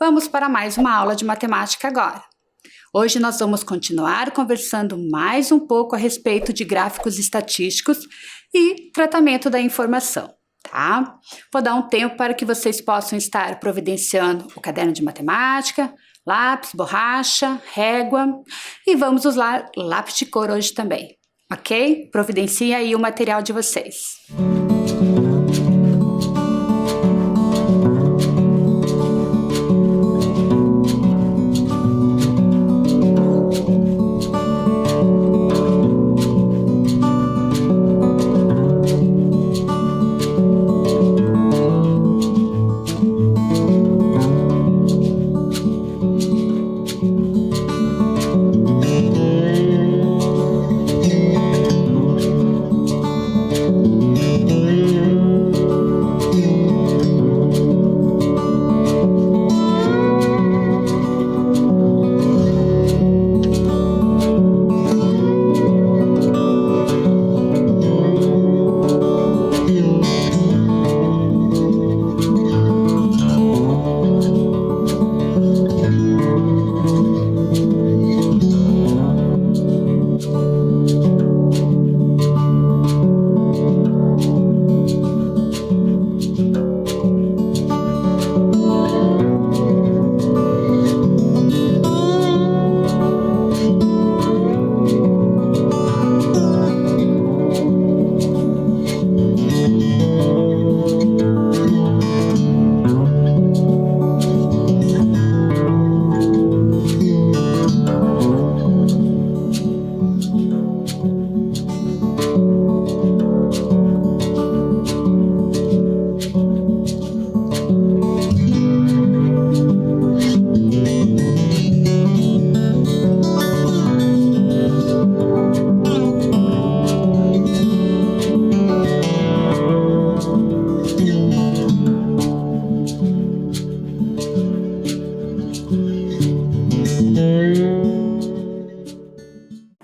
Vamos para mais uma aula de matemática agora. Hoje nós vamos continuar conversando mais um pouco a respeito de gráficos estatísticos e tratamento da informação, tá? Vou dar um tempo para que vocês possam estar providenciando o caderno de matemática, lápis, borracha, régua e vamos usar lápis de cor hoje também, ok? Providencie aí o material de vocês.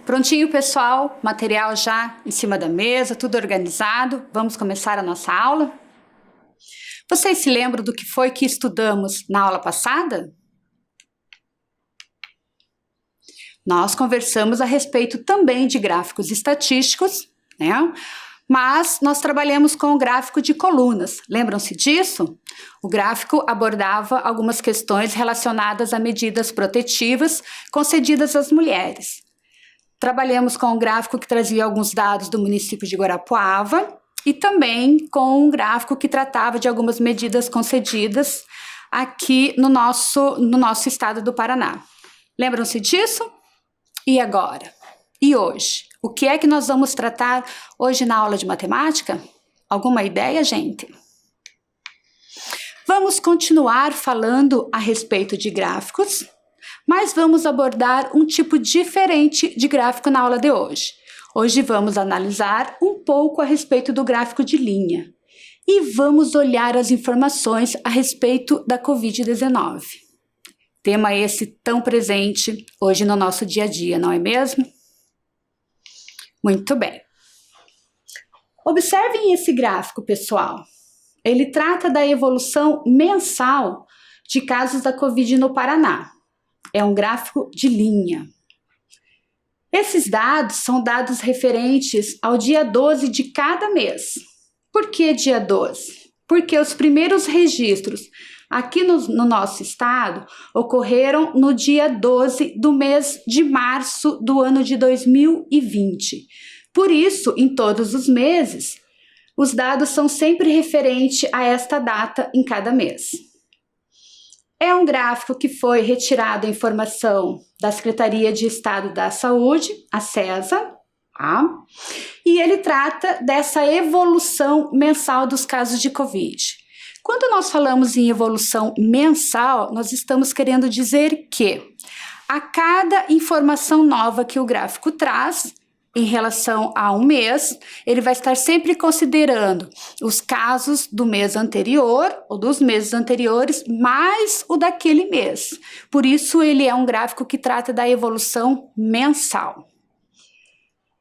Prontinho, pessoal, material já em cima da mesa, tudo organizado. Vamos começar a nossa aula? Vocês se lembram do que foi que estudamos na aula passada? Nós conversamos a respeito também de gráficos estatísticos, né? Mas nós trabalhamos com o gráfico de colunas. Lembram-se disso? O gráfico abordava algumas questões relacionadas a medidas protetivas concedidas às mulheres. Trabalhamos com um gráfico que trazia alguns dados do município de Guarapuava e também com um gráfico que tratava de algumas medidas concedidas aqui no nosso estado do Paraná. Lembram-se disso? E agora? E hoje? O que é que nós vamos tratar hoje na aula de matemática? Alguma ideia, gente? Vamos continuar falando a respeito de gráficos, mas vamos abordar um tipo diferente de gráfico na aula de hoje. Hoje vamos analisar um pouco a respeito do gráfico de linha e vamos olhar as informações a respeito da Covid-19. Tema esse tão presente hoje no nosso dia a dia, não é mesmo? Muito bem. Observem esse gráfico, pessoal. Ele trata da evolução mensal de casos da Covid no Paraná. É um gráfico de linha. Esses dados são dados referentes ao dia 12 de cada mês. Por que dia 12? Porque os primeiros registros aqui no nosso estado ocorreram no dia 12 do mês de março do ano de 2020. Por isso, em todos os meses, os dados são sempre referentes a esta data em cada mês. É um gráfico que foi retirado a informação da Secretaria de Estado da Saúde, a CESA, tá? E ele trata dessa evolução mensal dos casos de Covid. Quando nós falamos em evolução mensal, nós estamos querendo dizer que a cada informação nova que o gráfico traz, em relação a um mês, ele vai estar sempre considerando os casos do mês anterior ou dos meses anteriores, mais o daquele mês. Por isso, ele é um gráfico que trata da evolução mensal.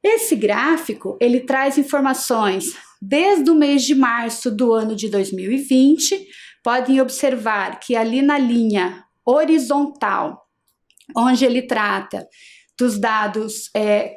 Esse gráfico, ele traz informações desde o mês de março do ano de 2020. Podem observar que ali na linha horizontal, onde ele trata dos dados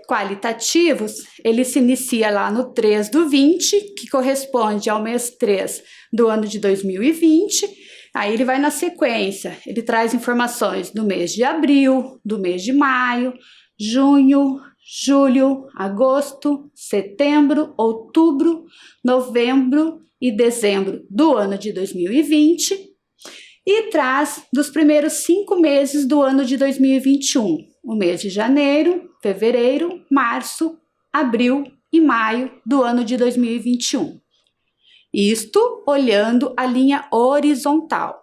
qualitativos, ele se inicia lá no 3/20, que corresponde ao mês 3 do ano de 2020, aí ele vai na sequência, ele traz informações do mês de abril, do mês de maio, junho, julho, agosto, setembro, outubro, novembro e dezembro do ano de 2020 e traz dos primeiros 5 meses do ano de 2021, o mês de janeiro, fevereiro, março, abril e maio do ano de 2021. Isto olhando a linha horizontal.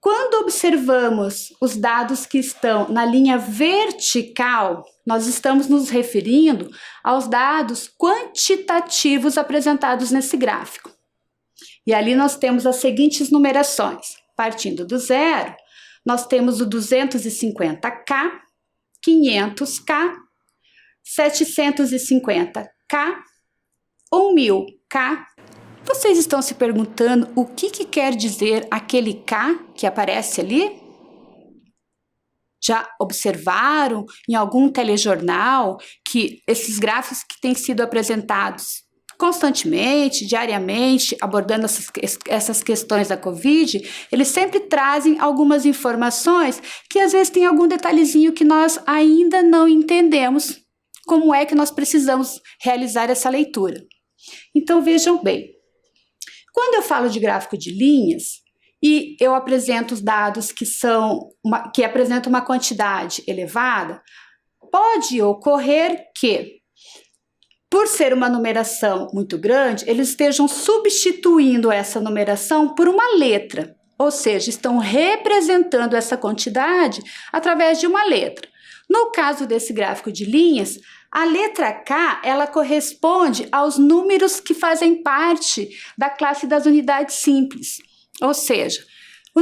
Quando observamos os dados que estão na linha vertical, nós estamos nos referindo aos dados quantitativos apresentados nesse gráfico. E ali nós temos as seguintes numerações. Partindo do zero, nós temos o 250K, 500K, 750K, 1000K. Vocês estão se perguntando o que quer dizer aquele K que aparece ali? Já observaram em algum telejornal que esses gráficos que têm sido apresentados constantemente, diariamente, abordando essas questões da Covid, eles sempre trazem algumas informações que às vezes tem algum detalhezinho que nós ainda não entendemos como é que nós precisamos realizar essa leitura. Então vejam bem, quando eu falo de gráfico de linhas e eu apresento os dados que apresentam uma quantidade elevada, pode ocorrer que, por ser uma numeração muito grande, eles estejam substituindo essa numeração por uma letra, ou seja, estão representando essa quantidade através de uma letra. No caso desse gráfico de linhas, a letra K, ela corresponde aos números que fazem parte da classe das unidades simples, ou seja, o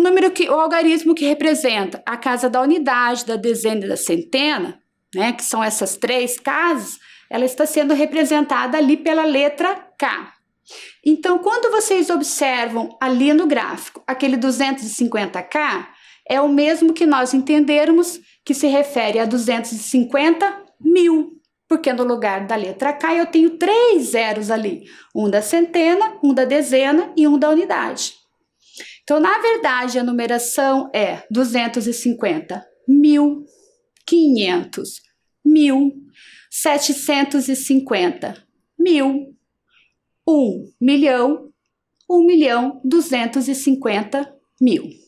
algarismo que representa a casa da unidade, da dezena e da centena, né, que são essas 3 casas, ela está sendo representada ali pela letra K. Então, quando vocês observam ali no gráfico, aquele 250K é o mesmo que nós entendermos que se refere a 250 mil, porque no lugar da letra K eu tenho 3 zeros ali, um da centena, um da dezena e um da unidade. Então, na verdade, a numeração é 250 mil, 500 mil, 750 mil, 1 milhão, 1.250.000.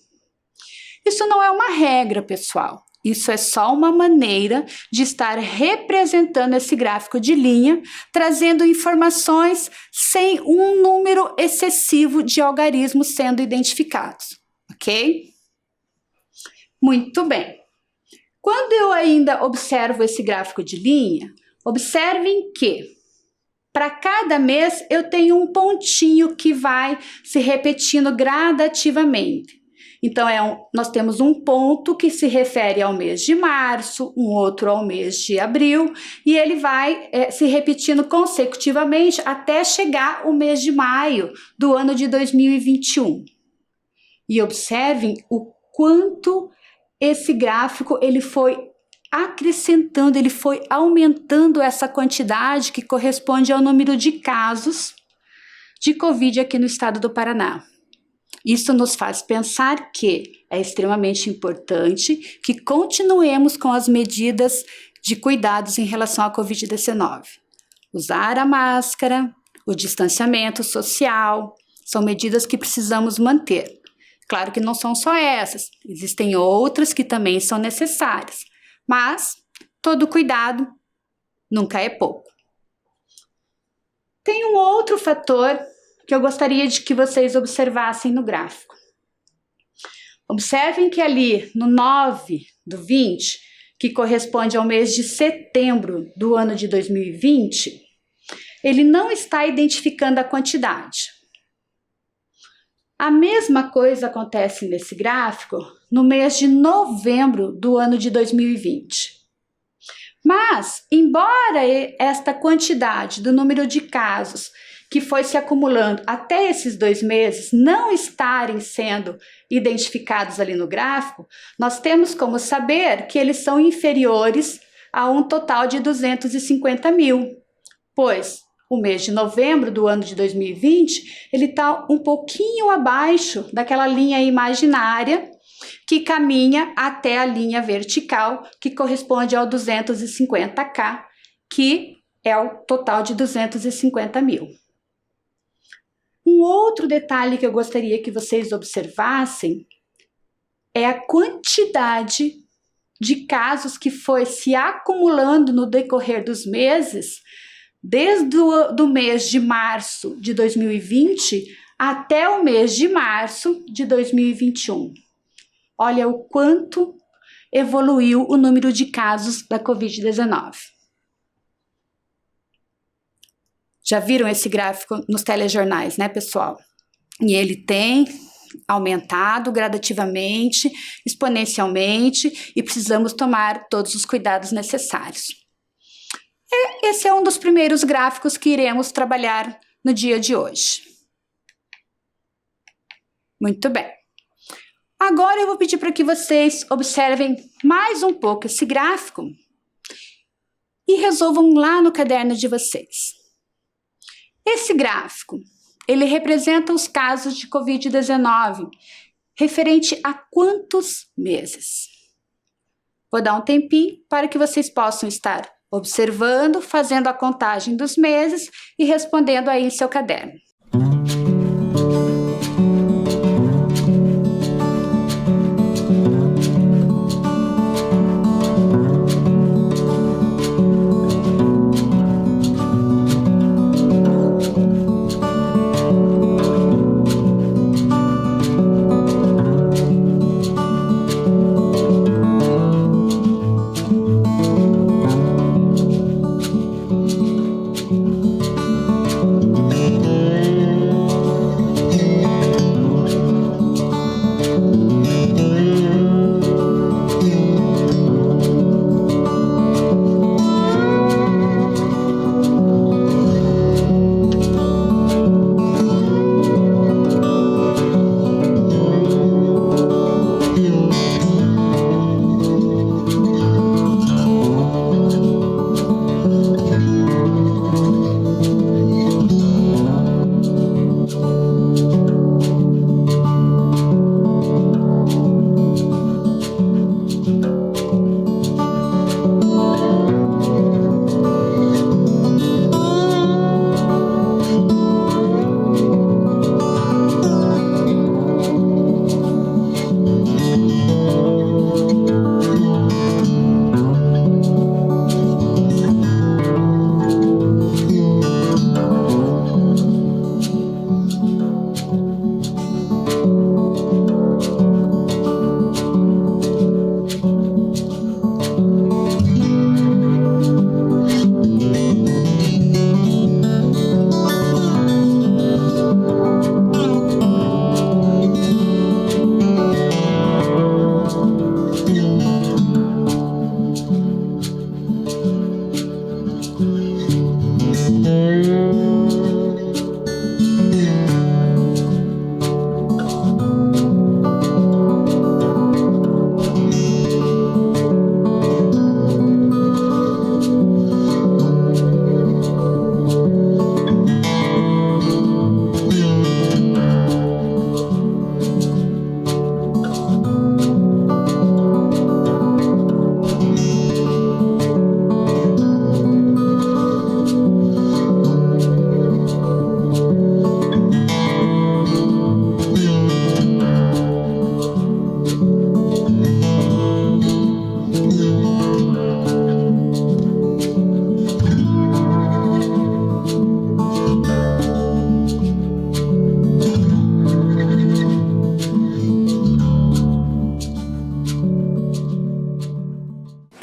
Isso não é uma regra, pessoal. Isso é só uma maneira de estar representando esse gráfico de linha, trazendo informações sem um número excessivo de algarismos sendo identificados, ok? Muito bem. Quando eu ainda observo esse gráfico de linha, observem que para cada mês eu tenho um pontinho que vai se repetindo gradativamente. Então, nós temos um ponto que se refere ao mês de março, um outro ao mês de abril, e ele vai se repetindo consecutivamente até chegar o mês de maio do ano de 2021. E observem o quanto esse gráfico ele foi acrescentando, ele foi aumentando essa quantidade que corresponde ao número de casos de Covid aqui no estado do Paraná. Isso nos faz pensar que é extremamente importante que continuemos com as medidas de cuidados em relação à Covid-19. Usar a máscara, o distanciamento social, são medidas que precisamos manter. Claro que não são só essas, existem outras que também são necessárias, mas todo cuidado nunca é pouco. Tem um outro fator que eu gostaria de que vocês observassem no gráfico. Observem que ali no 9/20, que corresponde ao mês de setembro do ano de 2020, ele não está identificando a quantidade. A mesma coisa acontece nesse gráfico no mês de novembro do ano de 2020. Mas, embora esta quantidade do número de casos que foi se acumulando até esses 2 meses não estarem sendo identificados ali no gráfico, nós temos como saber que eles são inferiores a um total de 250 mil, pois o mês de novembro do ano de 2020, ele está um pouquinho abaixo daquela linha imaginária que caminha até a linha vertical, que corresponde ao 250K, que é o total de 250 mil. Um outro detalhe que eu gostaria que vocês observassem é a quantidade de casos que foi se acumulando no decorrer dos meses, desde o mês de março de 2020 até o mês de março de 2021. Olha o quanto evoluiu o número de casos da Covid-19. Já viram esse gráfico nos telejornais, né, pessoal? E ele tem aumentado gradativamente, exponencialmente, e precisamos tomar todos os cuidados necessários. Esse é um dos primeiros gráficos que iremos trabalhar no dia de hoje. Muito bem. Agora eu vou pedir para que vocês observem mais um pouco esse gráfico e resolvam lá no caderno de vocês. Esse gráfico, ele representa os casos de Covid-19 referente a quantos meses? Vou dar um tempinho para que vocês possam estar observando, fazendo a contagem dos meses e respondendo aí em seu caderno.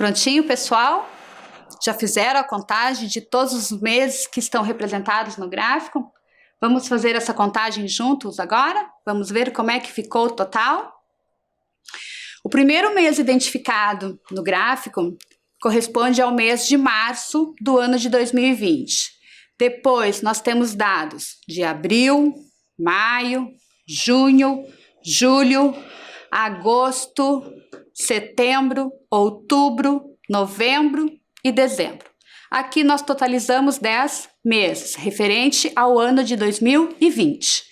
Prontinho, pessoal? Já fizeram a contagem de todos os meses que estão representados no gráfico? Vamos fazer essa contagem juntos agora? Vamos ver como é que ficou o total? O primeiro mês identificado no gráfico corresponde ao mês de março do ano de 2020. Depois, nós temos dados de abril, maio, junho, julho, agosto, setembro, outubro, novembro e dezembro. Aqui nós totalizamos 10 meses, referente ao ano de 2020.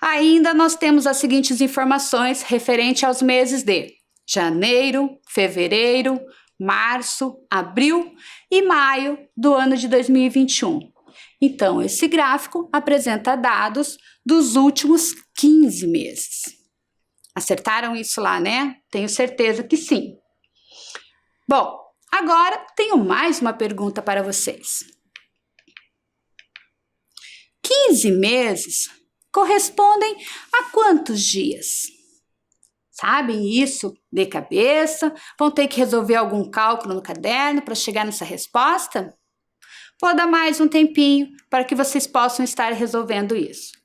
Ainda nós temos as seguintes informações referente aos meses de janeiro, fevereiro, março, abril e maio do ano de 2021. Então, esse gráfico apresenta dados dos últimos 15 meses. Acertaram isso lá, né? Tenho certeza que sim. Bom, agora tenho mais uma pergunta para vocês. 15 meses correspondem a quantos dias? Sabem isso de cabeça? Vão ter que resolver algum cálculo no caderno para chegar nessa resposta? Vou dar mais um tempinho para que vocês possam estar resolvendo isso.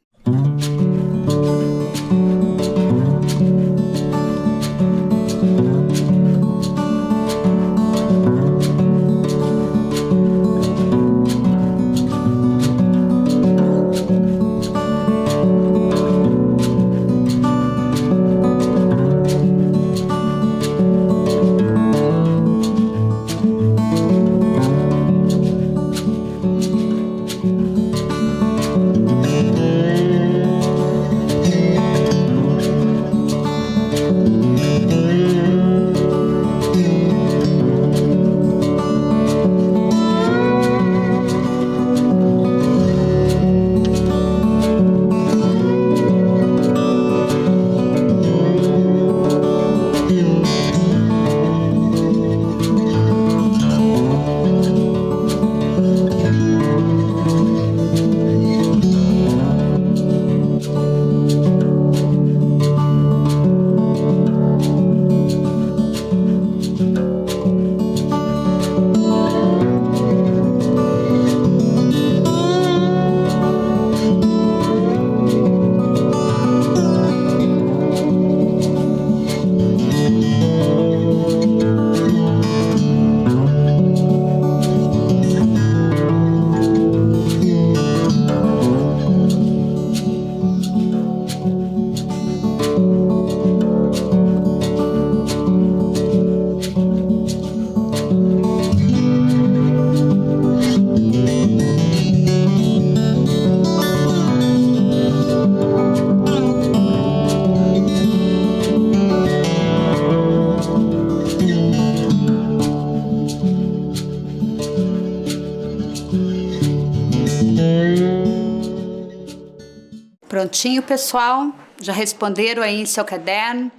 Prontinho, pessoal? Já responderam aí em seu caderno?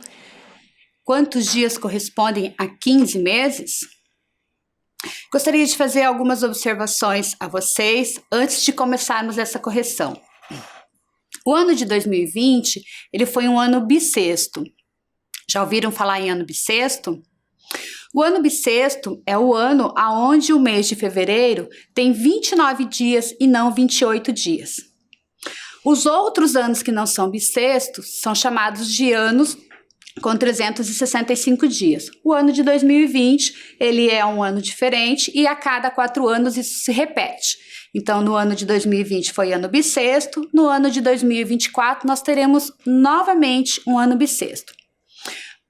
Quantos dias correspondem a 15 meses? Gostaria de fazer algumas observações a vocês antes de começarmos essa correção. O ano de 2020, ele foi um ano bissexto. Já ouviram falar em ano bissexto? O ano bissexto é o ano onde o mês de fevereiro tem 29 dias e não 28 dias. Os outros anos que não são bissextos são chamados de anos com 365 dias. O ano de 2020, ele é um ano diferente e a cada 4 anos isso se repete. Então, no ano de 2020 foi ano bissexto, no ano de 2024 nós teremos novamente um ano bissexto.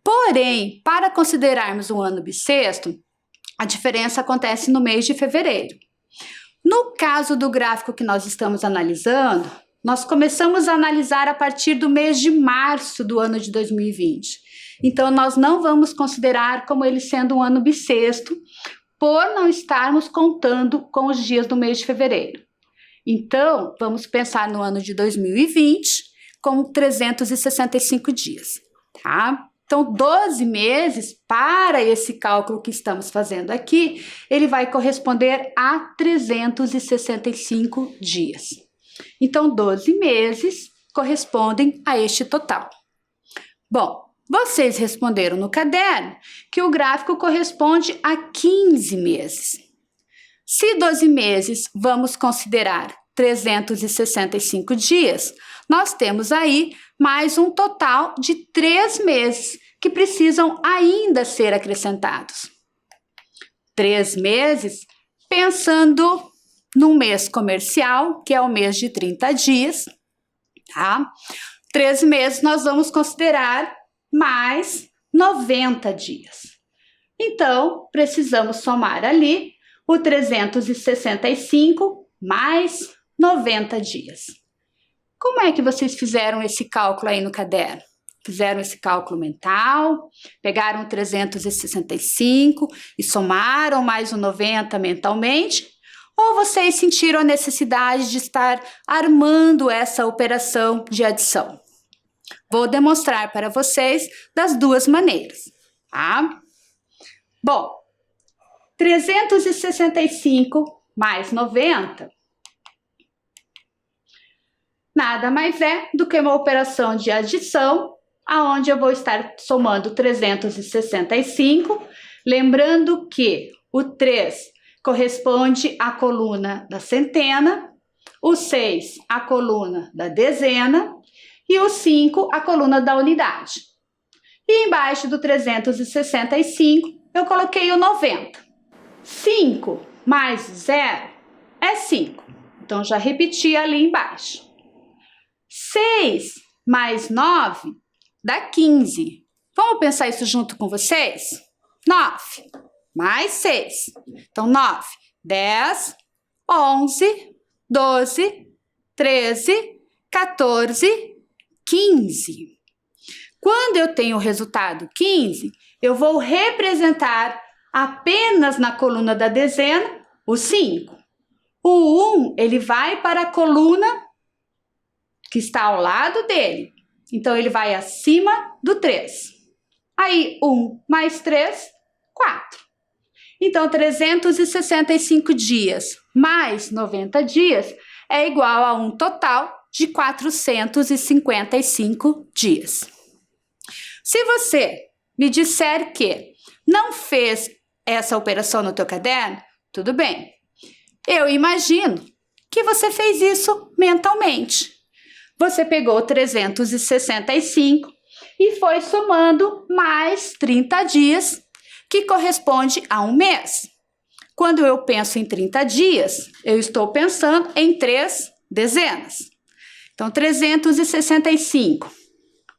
Porém, para considerarmos um ano bissexto, a diferença acontece no mês de fevereiro. No caso do gráfico que nós estamos analisando, nós começamos a analisar a partir do mês de março do ano de 2020. Então, nós não vamos considerar como ele sendo um ano bissexto, por não estarmos contando com os dias do mês de fevereiro. Então, vamos pensar no ano de 2020 com 365 dias, tá? Então, 12 meses, para esse cálculo que estamos fazendo aqui, ele vai corresponder a 365 dias. Então, 12 meses correspondem a este total. Bom, vocês responderam no caderno que o gráfico corresponde a 15 meses. Se 12 meses vamos considerar 365 dias, nós temos aí mais um total de 3 meses que precisam ainda ser acrescentados. 3 meses pensando num mês comercial, que é o mês de 30 dias, tá? 13 meses nós vamos considerar mais 90 dias. Então, precisamos somar ali o 365 mais 90 dias. Como é que vocês fizeram esse cálculo aí no caderno? Fizeram esse cálculo mental, pegaram o 365 e somaram mais o 90 mentalmente? Ou vocês sentiram a necessidade de estar armando essa operação de adição? Vou demonstrar para vocês das duas maneiras, tá? Bom, 365 mais 90 nada mais é do que uma operação de adição, aonde eu vou estar somando 365, lembrando que o 3 corresponde à coluna da centena, o 6 à coluna da dezena e o 5 à coluna da unidade. E embaixo do 365 eu coloquei o 90. 5 mais 0 é 5, então já repeti ali embaixo. 6 mais 9 dá 15. Vamos pensar isso junto com vocês? 9 mais 6. Então, 9, 10, 11, 12, 13, 14, 15. Quando eu tenho o resultado 15, eu vou representar apenas na coluna da dezena o 5. O 1, ele vai para a coluna que está ao lado dele. Então, ele vai acima do 3. Aí, 1 mais 3, 4. Então, 365 dias mais 90 dias é igual a um total de 455 dias. Se você me disser que não fez essa operação no teu caderno, tudo bem. Eu imagino que você fez isso mentalmente. Você pegou 365 e foi somando mais 30 dias, que corresponde a um mês. Quando eu penso em 30 dias, eu estou pensando em 3 dezenas. Então, 365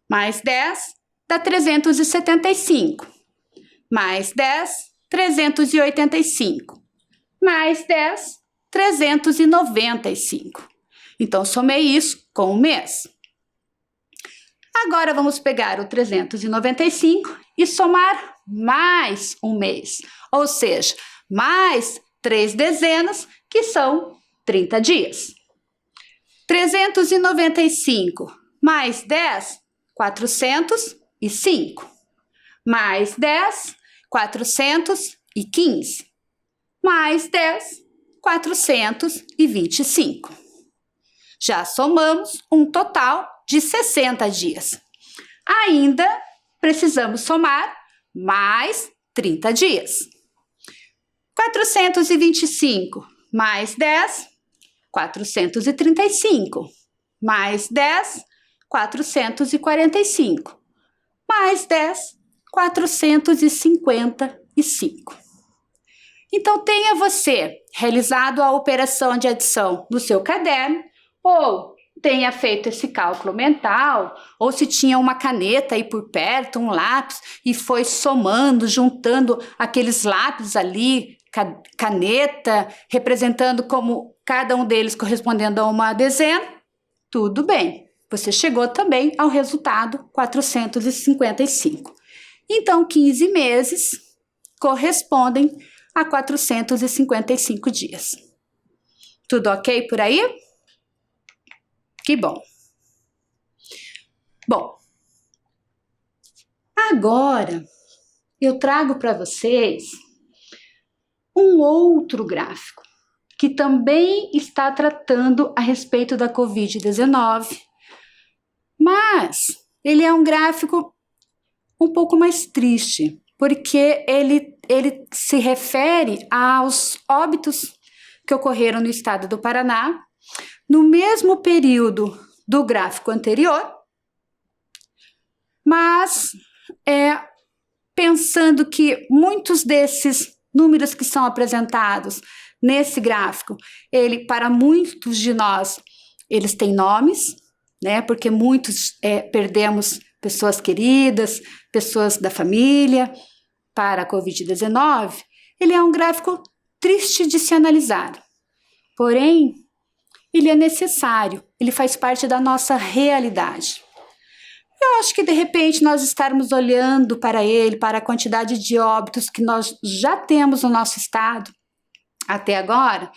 mais 10 dá 375. Mais 10, 385. Mais 10, 395. Então, somei isso com um mês. Agora, vamos pegar o 395 e somar mais um mês. Ou seja, mais 3 dezenas, que são 30 dias. 395 mais 10, 405. Mais 10, 415. Mais 10, 425. Já somamos um total de 60 dias. Ainda precisamos somar mais 30 dias. 425 mais 10, 435. Mais 10, 445. Mais 10, 455. Então, tenha você realizado a operação de adição no seu caderno, ou tenha feito esse cálculo mental, ou se tinha uma caneta aí por perto, um lápis, e foi somando, juntando aqueles lápis ali, caneta, representando como cada um deles correspondendo a uma dezena, tudo bem. Você chegou também ao resultado 455. Então, 15 meses correspondem a 455 dias. Tudo ok por aí? Que bom. Bom, agora eu trago para vocês um outro gráfico que também está tratando a respeito da Covid-19, mas ele é um gráfico um pouco mais triste, porque ele se refere aos óbitos que ocorreram no estado do Paraná no mesmo período do gráfico anterior, mas pensando que muitos desses números que são apresentados nesse gráfico, ele, para muitos de nós, eles têm nomes, né? Porque muitos perdemos pessoas queridas, pessoas da família para a Covid-19. Ele é um gráfico triste de se analisar, porém, ele é necessário, ele faz parte da nossa realidade. Eu acho que, de repente, nós estarmos olhando para ele, para a quantidade de óbitos que nós já temos no nosso estado até agora,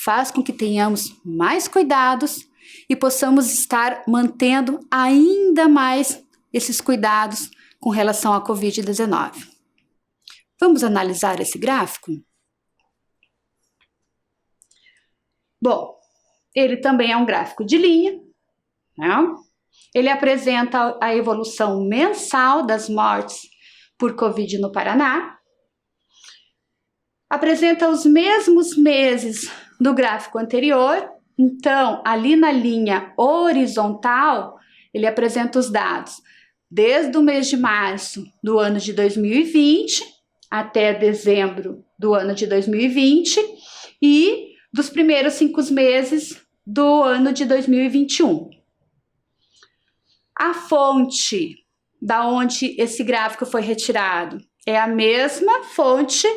faz com que tenhamos mais cuidados e possamos estar mantendo ainda mais esses cuidados com relação à Covid-19. Vamos analisar esse gráfico? Bom, ele também é um gráfico de linha, né? Ele apresenta a evolução mensal das mortes por Covid no Paraná. Apresenta os mesmos meses do gráfico anterior. Então, ali na linha horizontal, ele apresenta os dados desde o mês de março do ano de 2020 até dezembro do ano de 2020 e dos primeiros 5 meses do ano de 2021. A fonte da onde esse gráfico foi retirado é a mesma fonte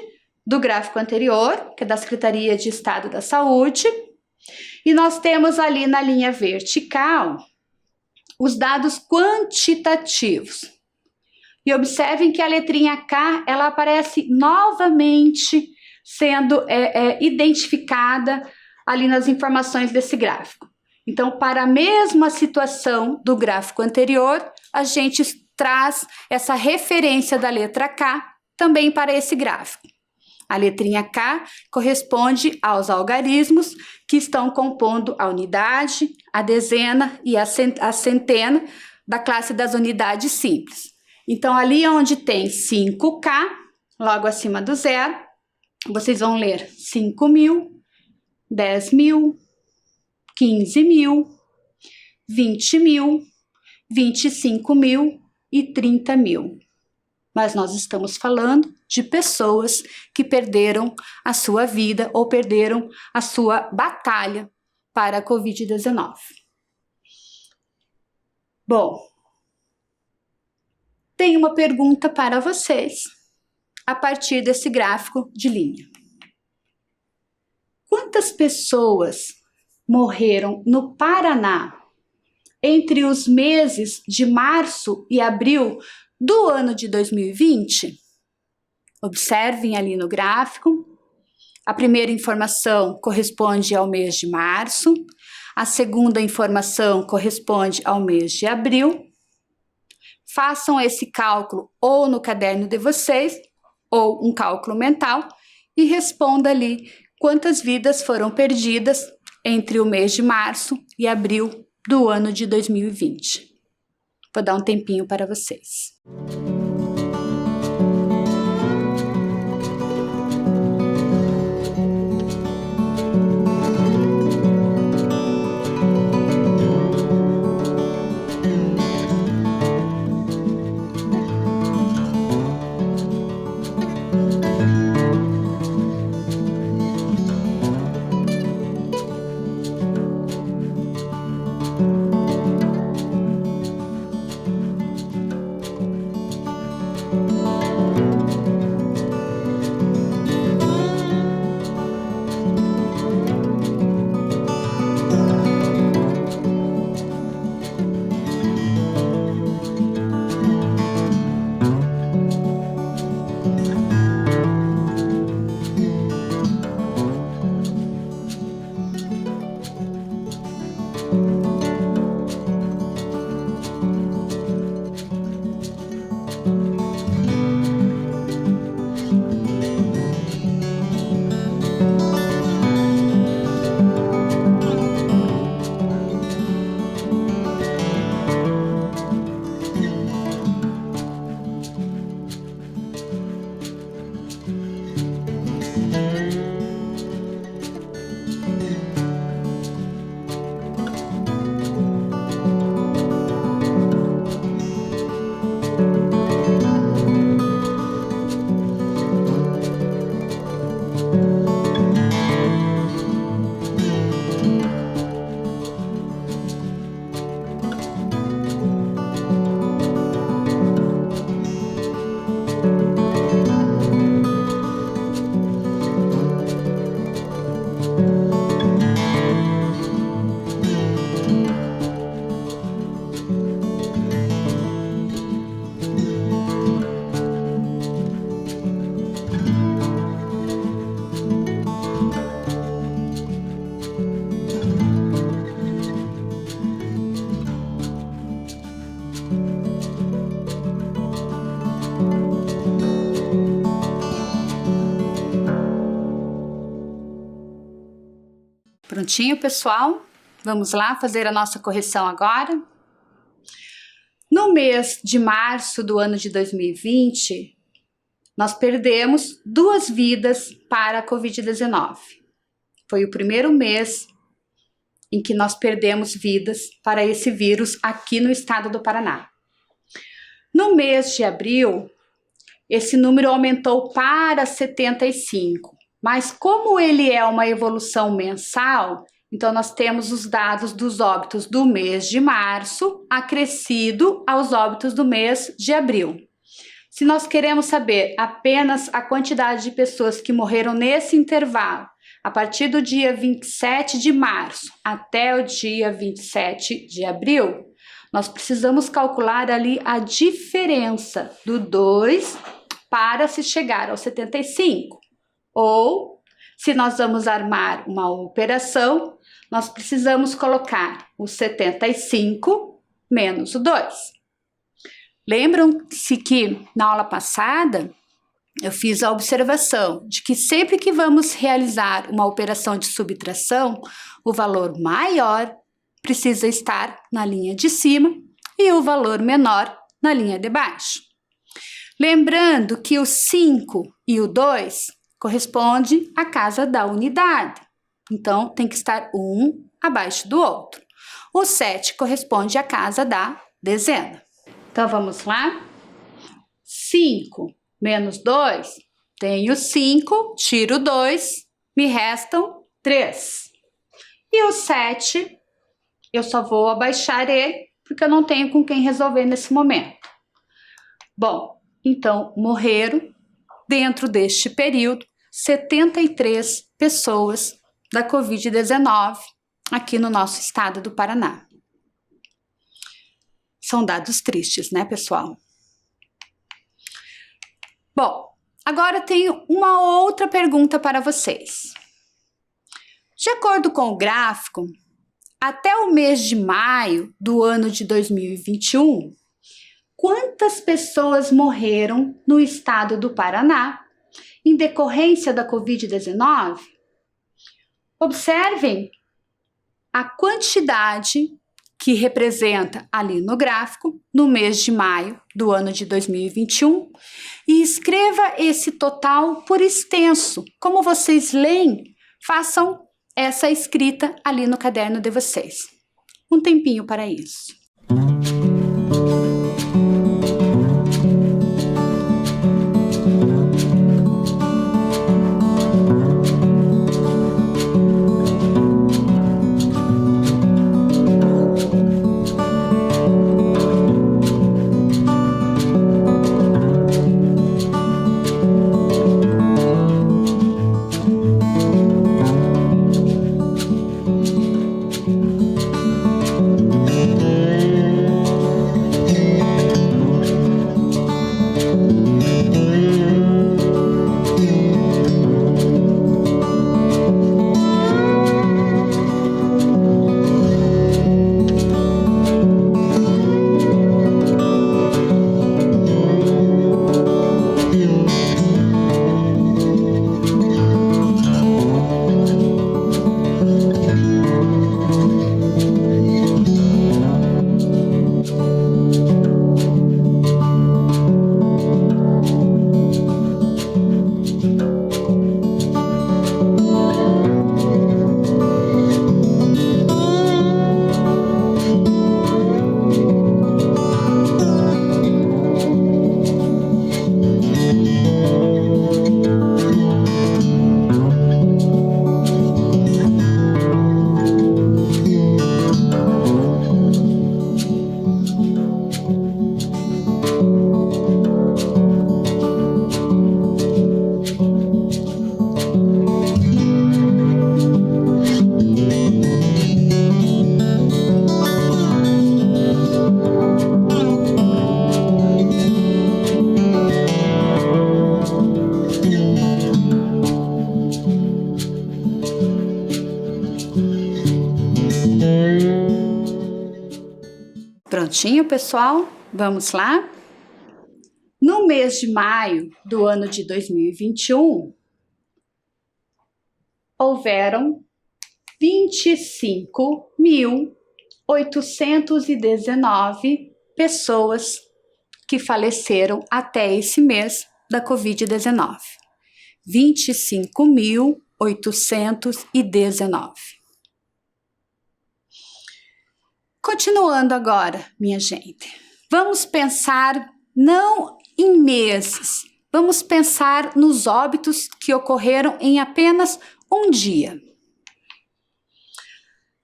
do gráfico anterior, que é da Secretaria de Estado da Saúde, e nós temos ali na linha vertical os dados quantitativos. E observem que a letrinha K, ela aparece novamente sendo identificada ali nas informações desse gráfico. Então, para a mesma situação do gráfico anterior, a gente traz essa referência da letra K também para esse gráfico. A letrinha K corresponde aos algarismos que estão compondo a unidade, a dezena e a centena da classe das unidades simples. Então, ali onde tem 5K, logo acima do zero, vocês vão ler 5.000, 10.000, 15.000, 20.000, 25.000 e 30.000. Mas nós estamos falando de pessoas que perderam a sua vida ou perderam a sua batalha para a Covid-19. Bom, tenho uma pergunta para vocês a partir desse gráfico de linha. Quantas pessoas morreram no Paraná entre os meses de março e abril do ano de 2020? Observem ali no gráfico. A primeira informação corresponde ao mês de março, a segunda informação corresponde ao mês de abril. Façam esse cálculo ou no caderno de vocês, ou um cálculo mental, e responda ali quantas vidas foram perdidas entre o mês de março e abril do ano de 2020. Vou dar um tempinho para vocês. Prontinho, pessoal? Vamos lá fazer a nossa correção agora. No mês de março do ano de 2020, nós perdemos 2 vidas para a Covid-19. Foi o primeiro mês em que nós perdemos vidas para esse vírus aqui no estado do Paraná. No mês de abril, esse número aumentou para 75, mas como ele é uma evolução mensal, então nós temos os dados dos óbitos do mês de março acrescido aos óbitos do mês de abril. Se nós queremos saber apenas a quantidade de pessoas que morreram nesse intervalo, a partir do dia 27 de março até o dia 27 de abril, nós precisamos calcular ali a diferença do 2 para se chegar ao 75. Ou, se nós vamos armar uma operação, nós precisamos colocar o 75 menos o 2. Lembram-se que na aula passada eu fiz a observação de que sempre que vamos realizar uma operação de subtração, o valor maior precisa estar na linha de cima e o valor menor na linha de baixo. Lembrando que o 5 e o 2 corresponde à casa da unidade, então tem que estar um abaixo do outro. O 7 corresponde à casa da dezena. Então vamos lá? 5 menos 2, tenho 5, tiro 2, me restam 3. E o 7, eu só vou abaixar ele, porque eu não tenho com quem resolver nesse momento. Bom, então morreram, dentro deste período, 73 pessoas da Covid-19 aqui no nosso estado do Paraná. São dados tristes, né, pessoal? Bom, agora tenho uma outra pergunta para vocês. De acordo com o gráfico, até o mês de maio do ano de 2021, quantas pessoas morreram no estado do Paraná em decorrência da Covid-19? Observem a quantidade que representa ali no gráfico, no mês de maio do ano de 2021, e escreva esse total por extenso. Como vocês leem, façam essa escrita ali no caderno de vocês. Um tempinho para isso. Prontinho, pessoal? Vamos lá? No mês de maio do ano de 2021, houveram 25.819 pessoas que faleceram até esse mês da Covid-19. 25.819. Continuando agora, minha gente, vamos pensar não em meses, vamos pensar nos óbitos que ocorreram em apenas um dia.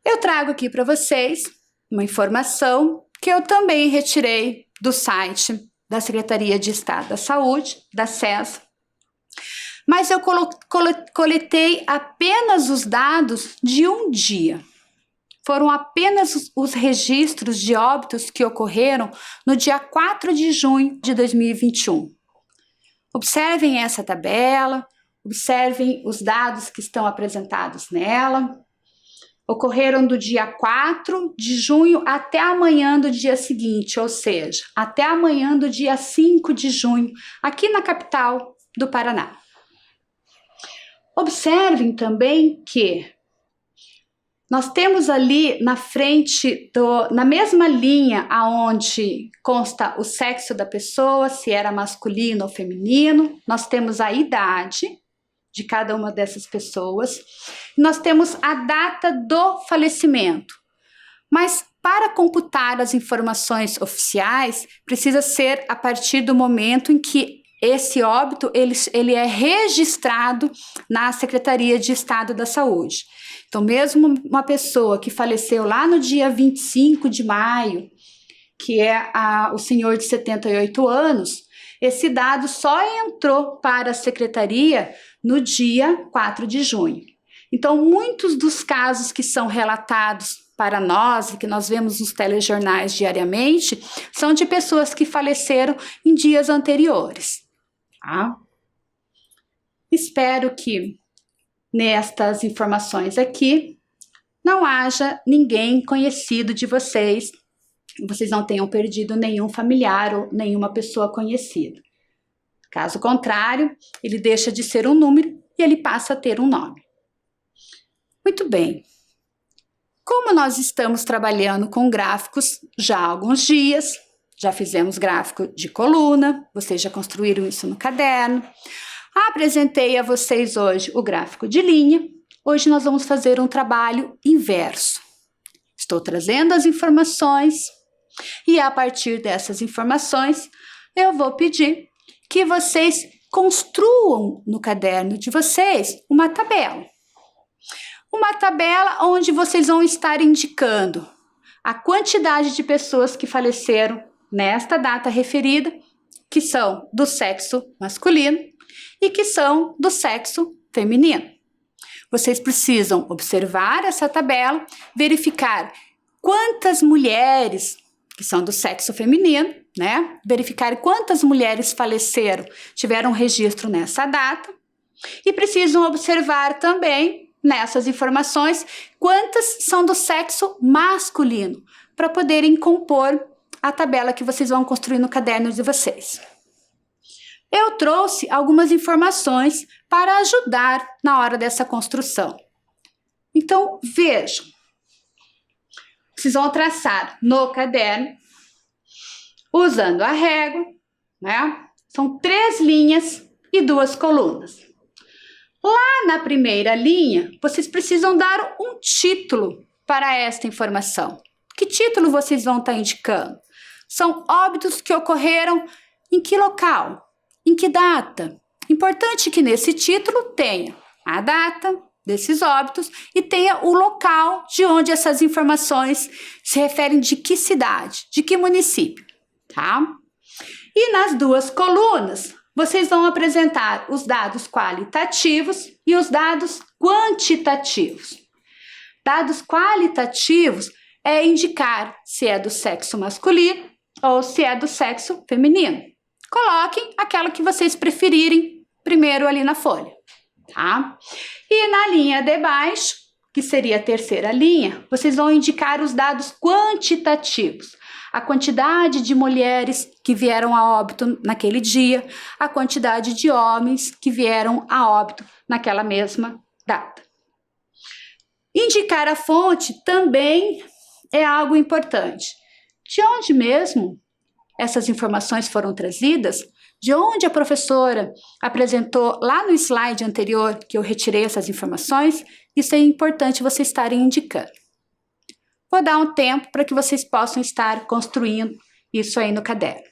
Eu trago aqui para vocês uma informação que eu também retirei do site da Secretaria de Estado da Saúde, da SES, mas eu coletei apenas os dados de um dia. Foram apenas os registros de óbitos que ocorreram no dia 4 de junho de 2021. Observem essa tabela, observem os dados que estão apresentados nela. Ocorreram do dia 4 de junho até amanhã do dia seguinte, ou seja, até amanhã do dia 5 de junho, aqui na capital do Paraná. Observem também que nós temos ali na frente, na mesma linha aonde consta o sexo da pessoa, se era masculino ou feminino, nós temos a idade de cada uma dessas pessoas, nós temos a data do falecimento. Mas para computar as informações oficiais, precisa ser a partir do momento em que esse óbito ele é registrado na Secretaria de Estado da Saúde. Então, mesmo uma pessoa que faleceu lá no dia 25 de maio, que é o senhor de 78 anos, esse dado só entrou para a Secretaria no dia 4 de junho. Então, muitos dos casos que são relatados para nós e que nós vemos nos telejornais diariamente são de pessoas que faleceram em dias anteriores. Tá? Espero que nestas informações aqui não haja ninguém conhecido de vocês não tenham perdido nenhum familiar ou nenhuma pessoa conhecida. Caso contrário, ele deixa de ser um número e ele passa a ter um nome. Muito bem. Como nós estamos trabalhando com gráficos já há alguns dias, já fizemos gráfico de coluna, vocês já construíram isso no caderno. Apresentei a vocês hoje o gráfico de linha. Hoje nós vamos fazer um trabalho inverso. Estou trazendo as informações e a partir dessas informações eu vou pedir que vocês construam no caderno de vocês uma tabela. Uma tabela onde vocês vão estar indicando a quantidade de pessoas que faleceram nesta data referida, que são do sexo masculino e que são do sexo feminino. Vocês precisam observar essa tabela, verificar quantas mulheres que são do sexo feminino, né? Verificar quantas mulheres faleceram, tiveram registro nessa data e precisam observar também nessas informações quantas são do sexo masculino, para poderem compor a tabela que vocês vão construir no caderno de vocês. Eu trouxe algumas informações para ajudar na hora dessa construção. Então, vejam. Vocês vão traçar no caderno, usando a régua, né? São 3 linhas e 2 colunas. Lá na primeira linha, vocês precisam dar um título para esta informação. Que título vocês vão estar indicando? São óbitos que ocorreram em que local? Em que data? Importante que nesse título tenha a data desses óbitos e tenha o local de onde essas informações se referem, de que cidade, de que município, tá? E nas 2 colunas, vocês vão apresentar os dados qualitativos e os dados quantitativos. Dados qualitativos é indicar se é do sexo masculino ou se é do sexo feminino. Coloquem aquela que vocês preferirem primeiro ali na folha, tá? E na linha de baixo, que seria a terceira linha, vocês vão indicar os dados quantitativos. A quantidade de mulheres que vieram a óbito naquele dia, a quantidade de homens que vieram a óbito naquela mesma data. Indicar a fonte também é algo importante. De onde mesmo essas informações foram trazidas? De onde a professora apresentou lá no slide anterior que eu retirei essas informações? Isso é importante vocês estarem indicando. Vou dar um tempo para que vocês possam estar construindo isso aí no caderno.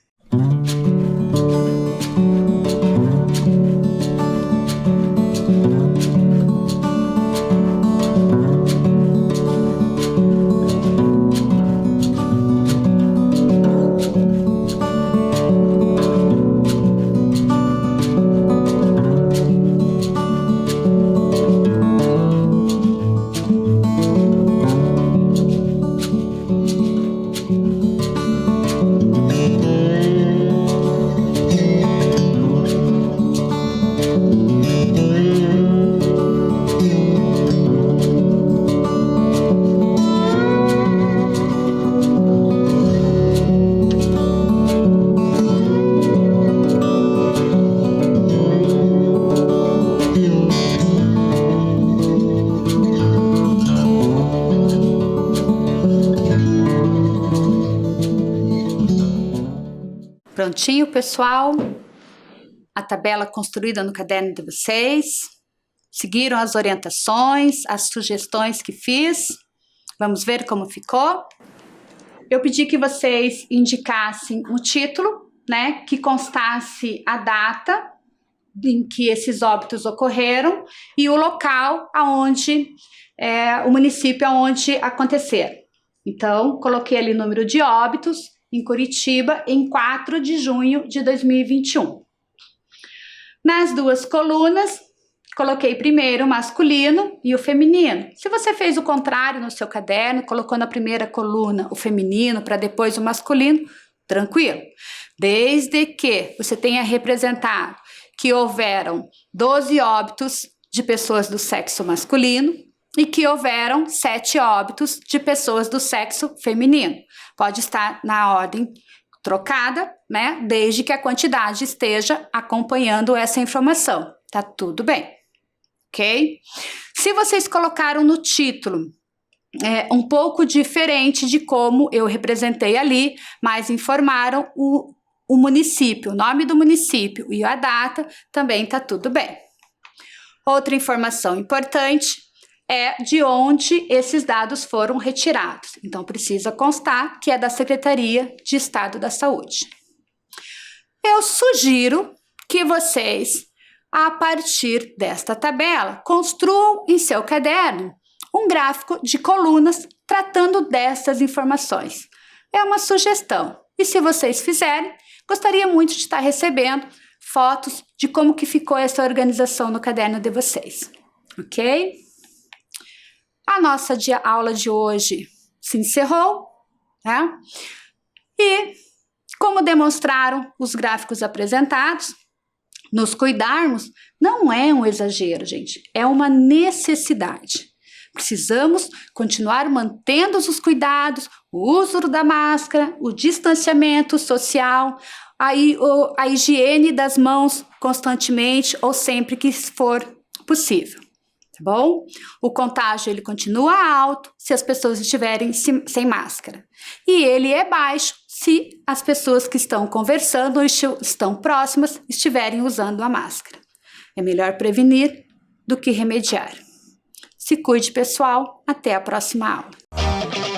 Prontinho, pessoal? A tabela construída no caderno de vocês. Seguiram as orientações, as sugestões que fiz. Vamos ver como ficou? Eu pedi que vocês indicassem o título, né? Que constasse a data em que esses óbitos ocorreram e o local aonde, o município aonde aconteceram. Então, coloquei ali o número de óbitos em Curitiba, em 4 de junho de 2021. Nas duas colunas, coloquei primeiro o masculino e o feminino. Se você fez o contrário no seu caderno, colocou na primeira coluna o feminino para depois o masculino, tranquilo. Desde que você tenha representado que houveram 12 óbitos de pessoas do sexo masculino e que houveram 7 óbitos de pessoas do sexo feminino. Pode estar na ordem trocada, né? Desde que a quantidade esteja acompanhando essa informação. Tá tudo bem, ok? Se vocês colocaram no título um pouco diferente de como eu representei ali, mas informaram o município, o nome do município e a data, também tá tudo bem. Outra informação importante é de onde esses dados foram retirados. Então, precisa constar que é da Secretaria de Estado da Saúde. Eu sugiro que vocês, a partir desta tabela, construam em seu caderno um gráfico de colunas tratando dessas informações. É uma sugestão. E se vocês fizerem, gostaria muito de estar recebendo fotos de como que ficou essa organização no caderno de vocês. Ok? A nossa aula de hoje se encerrou, né? E, como demonstraram os gráficos apresentados, nos cuidarmos não é um exagero, gente, é uma necessidade. Precisamos continuar mantendo os cuidados, o uso da máscara, o distanciamento social, a higiene das mãos constantemente ou sempre que for possível. Tá bom? O contágio ele continua alto se as pessoas estiverem sem máscara. E ele é baixo se as pessoas que estão conversando ou estão próximas estiverem usando a máscara. É melhor prevenir do que remediar. Se cuide, pessoal. Até a próxima aula.